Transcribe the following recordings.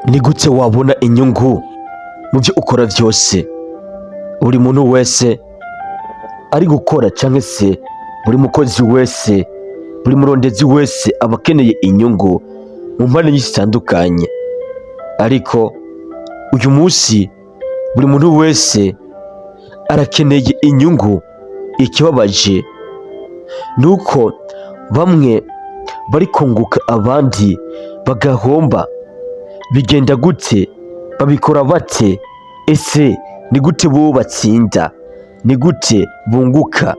ni gute wabona inyungu mu byo ukora byose? Buri muntu wese ari gukora cyangwa se buri mukozi wese, buri murondezi wese aba akeneye inyungu mu mpande nyinshi zitandukanye, ariko uyu munsi buri muntu wese arakeneye inyungu. Ikibabaje ni uko bamwe bari kunguka abandi bagahomba. Bigenda gute? Babikora bate? Ese ni gute bo batsinda? Ni gute bunguka?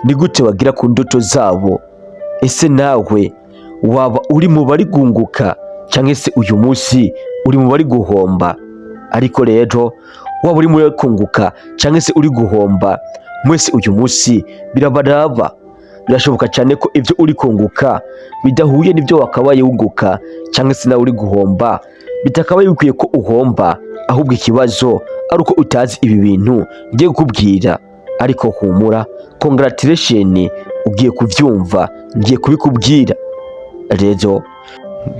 Ni gute bagira ku ndoto zabo? Ese nawe waba uri mu bari gunguka cyangwa se uyu munsi uri mu bari guhomba? Ariko rero waba uri muri kunguka cyangwa se uri guhomba, mwese uyu munsi birabaraba. Birashoboka cyane ko ibyo uri kunguka bidahuye n'ibyo wakabaye wunguka, cyangwa se nawe uri guhomba bitakabaye bikwiye ko uhomba, ahubwo ikibazo ari uko utazi ibi bintu ngiye kukubwira. Ariko humura, congratulation, ugiye kubyumva, ngiye kubikubwira. Rero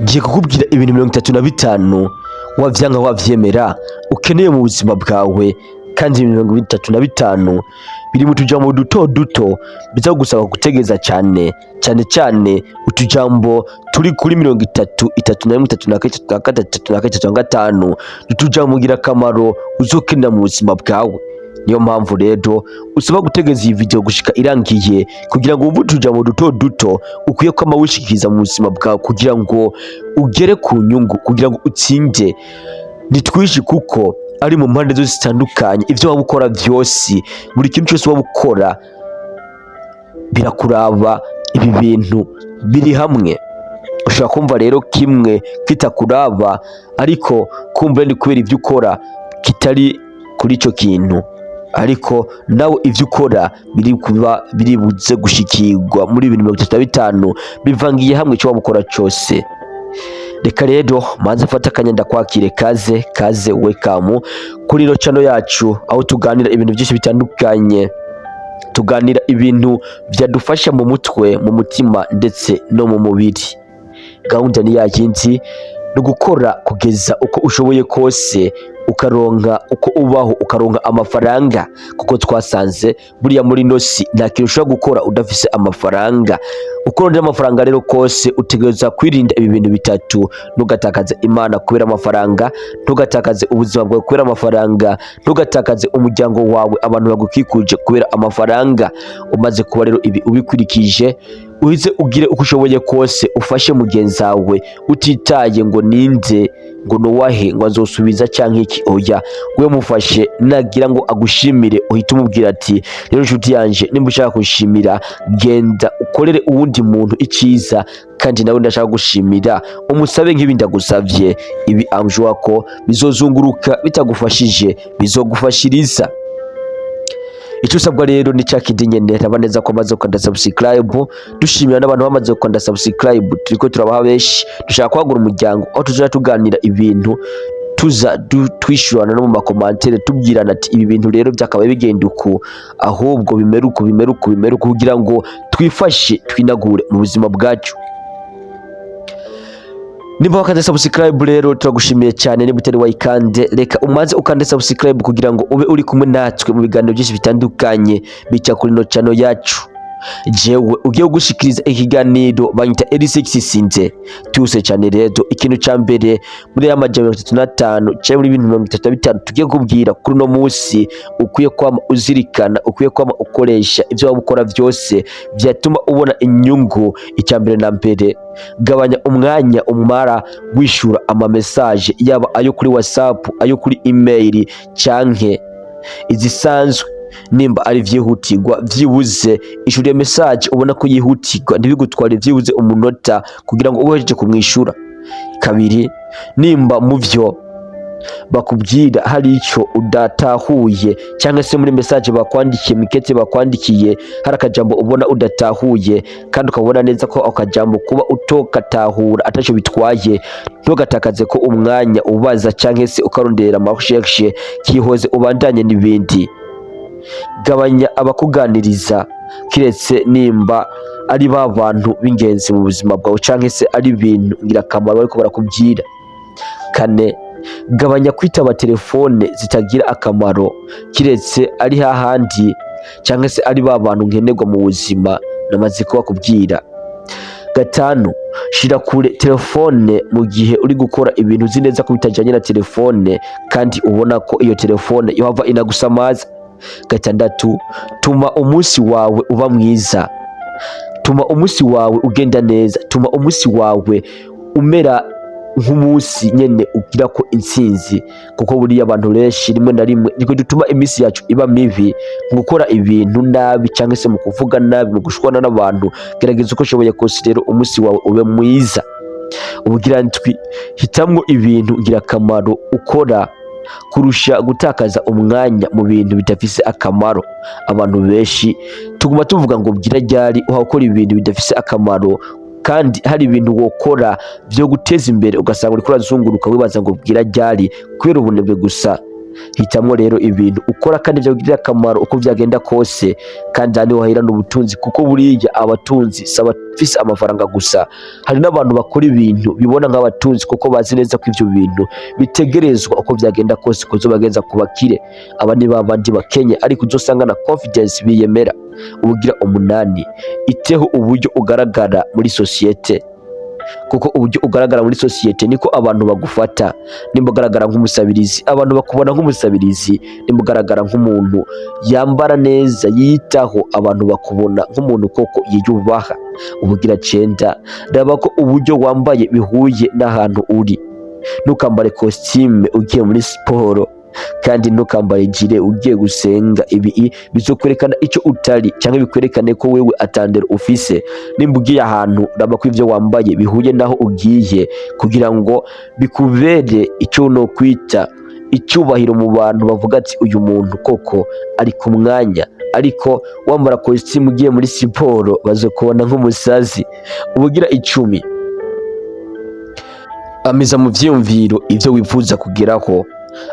ngiye kukubwira ibintu 35 wavyanga wavyemera ukeneye mu buzima bwawe, kandi 35 biri mu tujambo duto duto bizagusaba gutegeza cyane cyane utujambo turi kuri 30, 35 utujambo gira akamaro uzokenera mu buzima bwawe. Niyo mpamvu rero usaba gutegeza iyi video gushika irangiye, kugira ngo wumve utujambo duto duto ukwiye kwama wishikiriza mu buzima bwawe, kugira ngo ugere ku nyungu, kugira ngo utsinde. Ni twishi kuko ari mu mpande zose zitandukanye. Ibyo waba ukora byose, buri kintu cyose waba ukora birakuraba. Ibi bintu biri hamwe. Ushobora kumva rero kimwe kitakuraba, ariko kumva ni kubera ibyo ukora kitari kuri icyo kintu, ariko nawe ibyo ukora biribuze gushikirwa muri 35 bivangiye hamwe icyo waba ukora cyose. Reka rero manze fata akanya ndakwakire, kaze welcome kuri ino channel yacu, aho tuganira ibintu byinshi bitandukanye. Tuganira ibintu byadufasha mu mutwe, mu mutima ndetse no mu mubiri. Gahunda ni yindi, no gukora kugeza uko ushoboye kose, ukaronka uko ubaho, ukaronka amafaranga, kuko twasanze buriya muri nosi nta kintu ushobora gukora udafise amafaranga. Ukorondera amafaranga rero kose utegereza kwirinda ibi bintu bitatu: ntugatakaze Imana kubera amafaranga, ntugatakaze ubuzima bwawe kubera amafaranga, ntugatakaze umuryango wawe, abantu bagukikuje kubera amafaranga. Umaze kuba rero ibi ubikurikije, uhize ugire uko ushoboye kose, ufashe mugenzi wawe utitaye ngo ninde, ngo nuwahe, ngo azosubiza cyangwa iki. Oya, we mufashe, nagira ngo agushimire uhita umubwira ati rero nshuti yanje, nimba ushaka kushimira genda ukorere uwundi muntu icyiza, kandi nawe ndashaka gushimira umusabe nk'ibi ndagusavye. Ibi amjwa ko bizozunguruka, bitagufashije bizogufashiriza. Icyo usabwa rero ni cya kindi nyene, raba neza ko amaze gukanda subscribe. Dushimira n'abantu bamaze gukanda subscribe, turiko turabaha benshi. Dushaka kwagura umuryango aho tuzajya tuganira ibintu, tuza twishurana no mu makomantere tubwirana ati ibi bintu rero byakabaye bigenda uku, ahubwo bimeruko, kugira ngo twifashe twinagure mu buzima bwacu. Niba wakanda subscribe rero turagushimiye cyane. Niba utari wayikande, reka umaze ukande subscribe kugira ngo ube uri kumwe natwe mu biganiro byinshi bitandukanye bica kuri no channel yacu. Jewe ugiye gushikiriza ikiganiro banyita L6 Sinze tuse cyane. Rero ikintu cya mbere muri ya majana 35 cyangwa muri 35 tugiye kubwira kuri no munsi, ukwiye kwama uzirikana, ukwiye kwama ukoresha ibyo waba ukora byose byatuma ubona inyungu. Icya mbere na mbere, gabanya umwanya umara wishura ama message, yaba ayo kuri WhatsApp, ayo kuri email cyanke izisanzwe. Nimba ari vyihutirwa, vyibuze ishuriye message ubona ko yihutirwa, ntibigutware vyibuze umunota kugira ngo ubejeje kumwishura. Kabiri, nimba mu vyo bakubwira hari icyo udatahuye, cyangwa se muri message bakwandikiye, mikete bakwandikiye, hari akajambo ubona udatahuye, kandi ukabona neza ko akajambo kuba utokatahura ataco bitwaye, ntugatakaze ko umwanya ubaza cyangwa se ukarondera ama recherche kihoze ubandanye n'ibindi. Gabanya abakuganiriza, kiretse nimba ari ba bantu b'ingenzi mu buzima bwawe, cyangwa se ari ibintu ngirakamaro bariko barakubwira. Kane, gabanya kwitaba telefone zitagira akamaro kiretse ari hahandi cyangwa se ari ba bantu nkenerwa mu buzima namaze kubakubwira. 5, shira kure telefone mu gihe uri gukora ibintu uzi neza ko bitajyanye na telefone kandi ubona ko iyo telefone yohava inagusamaza. 6, tuma umunsi wawe uba mwiza, tuma umunsi wawe ugenda neza, tuma umunsi wawe umera nk'umunsi nyene ugira ko intsinzi, kuko buriya abantu benshi rimwe na rimwe niko dutuma iminsi yacu iba mibi mu gukora ibintu nabi cyangwa se mu kuvuga nabi, mu gushwana n'abantu. Gerageza uko ushoboye kose rero umunsi wawe ube mwiza. Ubugira ntwi hitamwo ibintu ngirakamaro ukora kurusha gutakaza umwanya mu bintu bidafise akamaro. Abantu benshi tuguma tuvuga ngo bwira ryari uhakora ibintu bidafise akamaro, kandi hari ibintu wokora byo guteza imbere ugasanga uriko urazunguruka wibaza ngo bwira ryari kubera ubunebwe gusa. Hitamwo rero ibintu ukora kandi byagirira akamaro uko byagenda kose, kandi handi wahira n'ubutunzi, kuko buriya abatunzi saba fise amafaranga gusa. Hari n'abantu bakora ibintu bibona nk'abatunzi kuko bazi neza ko ivyo bintu bitegerezwa uko byagenda kose kuzobagenza kubakire. Aba ni babandi bakenye ariko uzosanga na confidence biyemera. Ubugira 8, iteho uburyo ugaragara muri societe, kuko uburyo ugaragara muri societe niko abantu bagufata. Nimba ugaragara nk'umusabirizi, abantu bakubona nk'umusabirizi. Nimba ugaragara nk'umuntu yambara neza yitaho, abantu bakubona nk'umuntu koko yiyubaha. Ubugira 9, raba ko uburyo wambaye bihuye n'ahantu uri. Ntukambare costume ugiye muri siporo, kandi ntukambare jire ugiye gusenga. Ibi bizokwerekana icyo utari cyangwa bikwerekane ko wewe atandero ufise. Nimba ugiye ahantu, raba ko ivyo wambaye bihuye naho ugiye, kugira ngo bikubere icyo no kwita icyubahiro mu bantu bavuga ati uyu muntu koko ari ku mwanya. Ariko wambara costume ugiye muri siporo bazokubona nk'umusazi. Ubugira 10, amiza mu vyiyumviro ivyo wifuza kugeraho.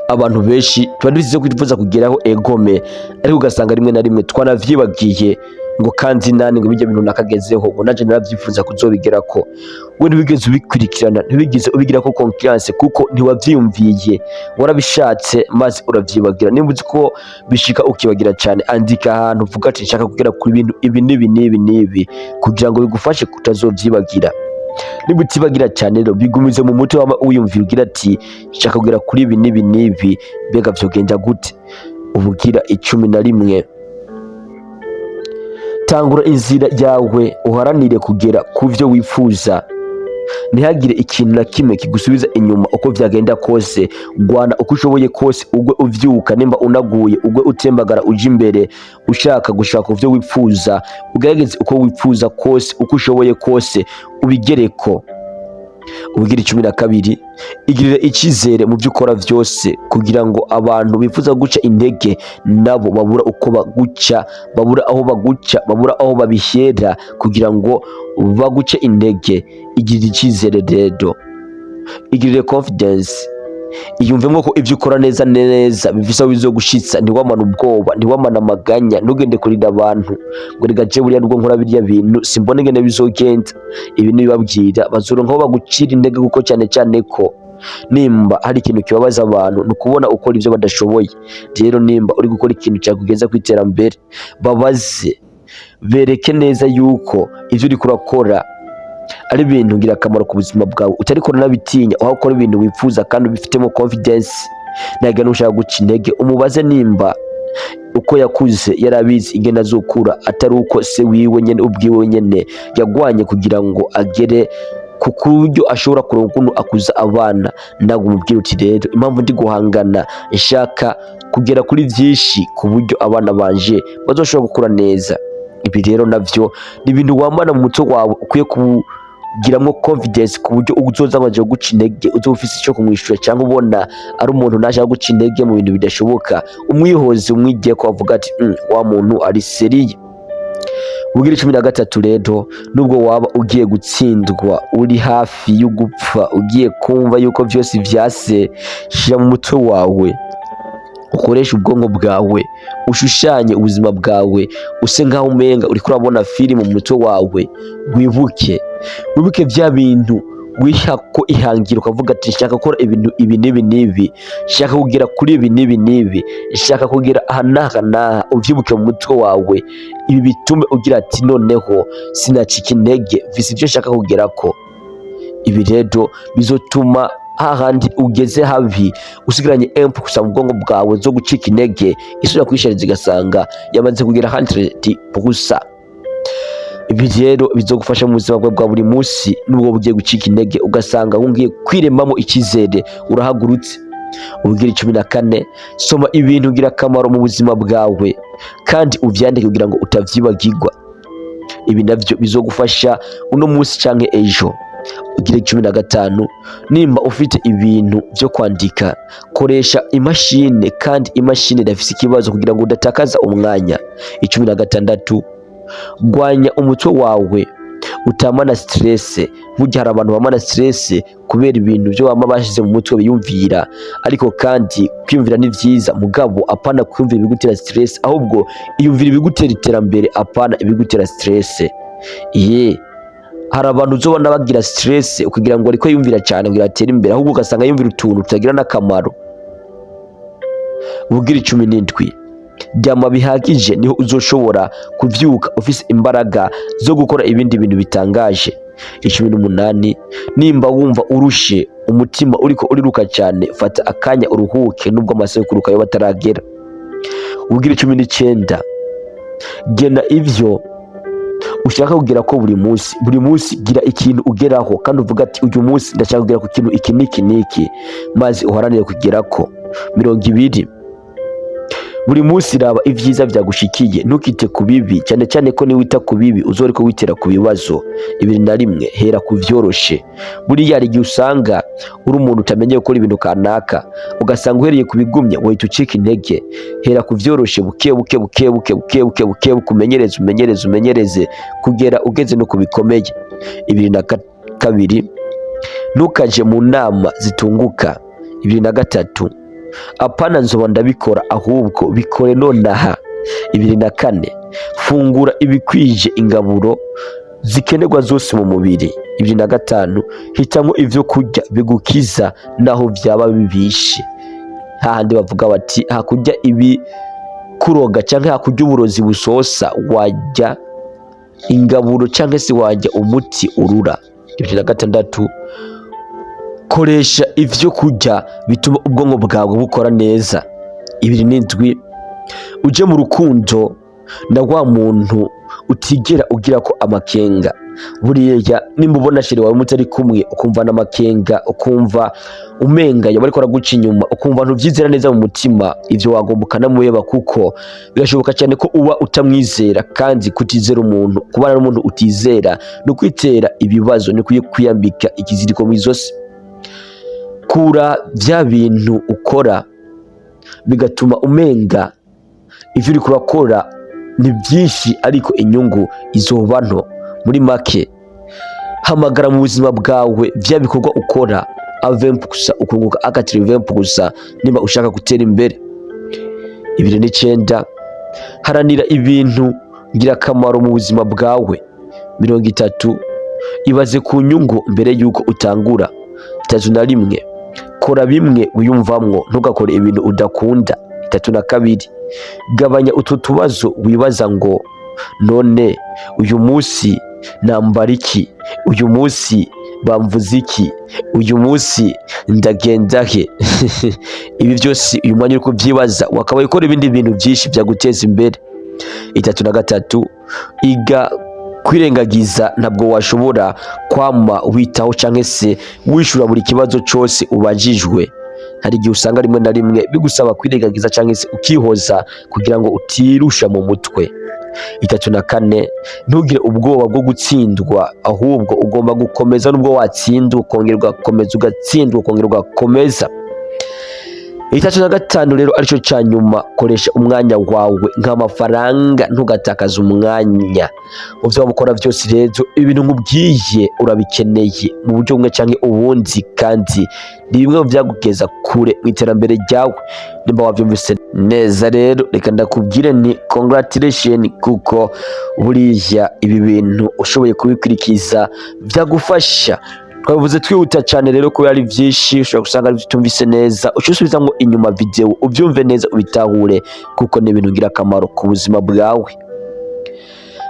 Abantu benshi twadusize kwifuza kugeraho egome, ariko ugasanga rimwe na rimwe twanavyibagiye ngo kandi nani ngo bijya bintu nakagezeho ngo naje naravyifuza kuzobigerako. We ntibigeze ubikurikirana, ntibigeze ubigira ko confiance, kuko ntiwavyiyumviye, warabishatse maze uravyibagira. Nimba uzi ko bishika ukibagira cyane, andika ahantu uvuga ati nshaka kugera ku bintu ibi n'ibi kugira ngo bigufashe kutazovyibagira. Nimba utibagira cyane rero bigumize mu mutwe wama wiyumvira ugira ati nshaka kugera kuri ibi n'ibi, mbega vyogenda gute? Ubugira 11, tangura inzira yawe uharanire kugera ku vyo wifuza. Ntihagire ikintu na kimwe kigusubiza inyuma uko vyagenda kose. Gwana uko ushoboye kose, ugwe uvyuka, nimba unaguye ugwe utembagara uje imbere ushaka gushaka ivyo wifuza. Ugerageze uko wifuza kose, uko ushoboye kose ubigereko. Ubugira 12, igirira icyizere mu byo ukora vyose, kugira ngo abantu bifuza guca intege nabo babura uko baguca, babura aho baguca, babura aho babishyera kugira ngo baguce intege. Igirira icyizere rero, igirire confidence, iyumvemo ko ivyo ukora neza bivisa bizogushitsa. Ntiwamana ubwoba, ntiwamana amaganya, ntugende kurira abantu ngo rigaje buriya nubwo nkora biriya bintu simbone ngene bizogenda. Ibi nibabwira bazoronka aho bagucira intege, kuko cyane ko nimba hari ikintu kibabaza abantu nukubona ukora ivyo badashoboye. Rero nimba uri gukora ikintu cyakugeza kwiterambere, babaze bereke neza yuko ivyo uri kurakora ari ibintu ngira akamaro ku buzima bwawe, utariko nabitinya, aho ukora ibintu wifuza kandi ubifitemo confidence. Naga nushaka guca intege, umubaze nimba uko yakuze yarabizi ingene azokura, atari uko se wiwe nyene ubwiwe nyene yagwanye kugira ngo agere ku buryo ashobora kuronka ukuntu akuza abana. Ndago umubwira uti rero impamvu ndi guhangana nshaka kugera kuri vyinshi ku buryo abana banje bazoshobora gukura neza. Ibi rero navyo ni ibintu wamana mu mutwe wawe ukwiye kugiramwo confidence, ku buryo uzoza waje guca intege uzofise icyo kumwishura, cyangwa ubona ari umuntu naje guca intege mu bintu bidashoboka, umwihoze umwigiye ko avuga ati wa muntu ari seriye. Ubugira 13 rero, nubwo waba ugiye gutsindwa, uri hafi yo gupfa, ugiye kumva yuko byose vyase, shira mu mutwe wawe, ukoresha ubwonko bwawe, ushushanye ubuzima bwawe, use nkaho umenga uri kurabona filime mu mutwe wawe. Wibuke vya bintu wiha ko ihangiro ukavuga ati nshaka gukora ibintu ibi n'ibi n'ibi, nshaka kugera kuri ibi n'ibi n'ibi, nshaka kugera aha n'aha n'aha, uvyibuke mu mutwe wawe. Ibi bitume ugira ati noneho sinacika intege, mfise ivyo nshaka kugerako. Ibi rero bizotuma hahandi ugeze habi usigaranye gusa mu bwonko bwawe zo gucika intege, isura kwishariza igasanga yamaze kugera 100%. Ibi rero bizogufasha mu buzima bwawe bwa buri munsi, nubwo bugiye gucika intege ugasanga wungiye kwiremamo ikizere, urahagurutse. Ubugira 14, soma ibintu ugira akamaro mu buzima bwawe kandi uvyandike kugira ngo utavyibagirwa. Ibi navyo bizogufasha uno munsi canke ejo. Ugira 15, nimba ufite ibintu byo kwandika, koresha imashine kandi imashine idafise ikibazo kugira ngo udatakaza umwanya. 16, gwanya umutwe wawe utamana stress. Burya hari abantu bamana stress kubera ibintu byo bama bashize mu mutwe biyumvira, ariko kandi kwiyumvira ni vyiza, mugabo apana kwiyumvira ibigutera stress, ahubwo iyumvira ibigutera iterambere apana ibigutera stress. Hari abantu uzobona bagira stress ukagira ngo ariko yumvira cyane kugira atere imbere, ahubwo ugasanga yumvira utuntu tutagira n'akamaro. Ubugira 17, ryama bihagije niho uzoshobora kuvyuka ufise imbaraga zo gukora ibindi bintu bitangaje. 18, nimba wumva urushe, umutima uriko uriruka cyane, fata akanya uruhuke nubwo amasaha yo kuruka yo bataragera. Ubugira 19, gena ivyo ushaka kugera ko buri munsi gira ikintu ugeraho kandi uvuga ati uyu munsi ndashaka kugera ku kintu iki niki niki, maze uharanire kugerako. 20, buri munsi raba ivyiza vyagushikiye, ntukite ku bibi, cyane cyane ko niwita ku bibi uzoriko witera ku bibazo. 21, hera ku vyoroshe. Buriya hari igihe usanga uri umuntu utamenye gukora ibintu kanaka, ugasanga uhereye ku bigumye wahita ucika intege. Hera ku vyoroshe buke buke buke buke buke buke buke, umenyereze kugera ugeze no kubikomeye. 22, ntukaje mu nama zitunguka. 23, apana nzoba ndabikora, ahubwo bikore nonaha. 24, fungura ibikwije ingaburo zikenerwa zose mu mubiri. 25, hitamo ivyo kurya bigukiza naho vyaba bibishe. Hahandi bavuga bati hakurya ibi kuroga canke hakurya uburozi busosa, wajya ingaburo canke se wajya umuti urura. 26, koresha ivyo kurya bituma ubwonko bwawe bukora neza. 27, uje mu rukundo na wa muntu utigera ugira ko amakenga. Buriya nimubona sheri wawe mutari kumwe ukumva n'amakenga, ukumva umenga yaba ariko araguca inyuma, ukumva ntuvyizera neza mu mutima, ivyo wagomba ukanamuyeba, kuko birashoboka cyane ko uba utamwizera. Kandi kutizera umuntu, kubana n'umuntu utizera no kwitera ibibazo, ni kwiyambika ikiziriko mu izosi. Kura vya bintu ukora bigatuma umenga ivyo uriko urakora ni byinshi ariko inyungu izoba nto. Muri make, hamagara mu buzima bwawe vya bikorwa ukora 20% ukunguka 20% niba ushaka gutera imbere. 29, haranira ibintu ngira akamaro mu buzima bwawe. 30, ibaze ku nyungu mbere yuko utangura. 31, kora bimwe wiyumvamwo, ntugakore ibintu udakunda. 32, gabanya utu tubazo wibaza ngo none uyu munsi nambara iki, uyu munsi bamvuze iki, uyu munsi ndagenda he. Ibi byose uyu mwanya uri kubyibaza, wakabaye ukora ibindi bintu byinshi byaguteza imbere. 33, iga kwirengagiza. Ntabwo washobora kwama witaho canke se wishura buri kibazo cyose ubajijwe. Hari igihe usanga rimwe na rimwe bigusaba kwirengagiza canke se ukihoza kugira ngo utirusha mu mutwe. 34, ntugire ubwoba bwo gutsindwa, ahubwo ugomba gukomeza nubwo watsindwa, ukongera ugakomeza, ugatsindwa ukongera ugakomeza. 35 rero aricyo cya nyuma, koresha umwanya wawe nk'amafaranga, ntugatakaze umwanya mu byo gukora byose. Rero ibintu nkubwiye urabikeneye mu buryo bumwe cyangwa ubundi, kandi ni bimwe mu byagugeza kure mu iterambere ryawe nimba wabyumvise neza. Rero reka ndakubwire ni congratulation, kuko buriya ibi bintu ushoboye kubikurikiza byagufasha twavuze twihuta cyane rero ko ari byinshi ushobora gusanga ari bitumvise neza, usubiza ngo inyuma video ubyumve neza ubitahure kuko ni ibintu ngira akamaro ku buzima bwawe.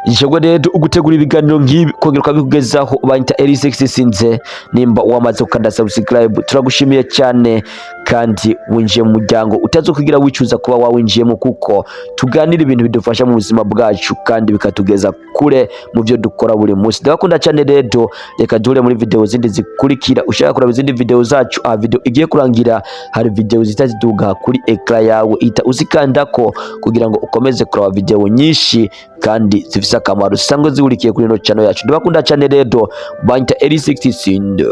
Ishobora rero ugutegura ibiganiro nk'ibi kongera ukabikugezaho banyita Elise Sinze. Nimba wamaze ukanda subscribe turagushimiye cyane kandi winjiye mu muryango utazokugira wicuza kuba wawinjiyemo kuko tuganira ibintu bidufasha mu buzima bwacu kandi bikatugeza kure mu byo dukora buri munsi. Ndabakunda cyane rero, reka duhure muri video zindi zikurikira. Ushaka kureba izindi video zacu, video igiye kurangira hari video zitaziduga kuri ekran yawe, ita uzikandako kugira ngo ukomeze kureba video nyinshi kandi zifise akamaro zisanzwe zihurikiye kuri ino channel yacu. Ndabakunda cyane rero, banyita Elise Sinze.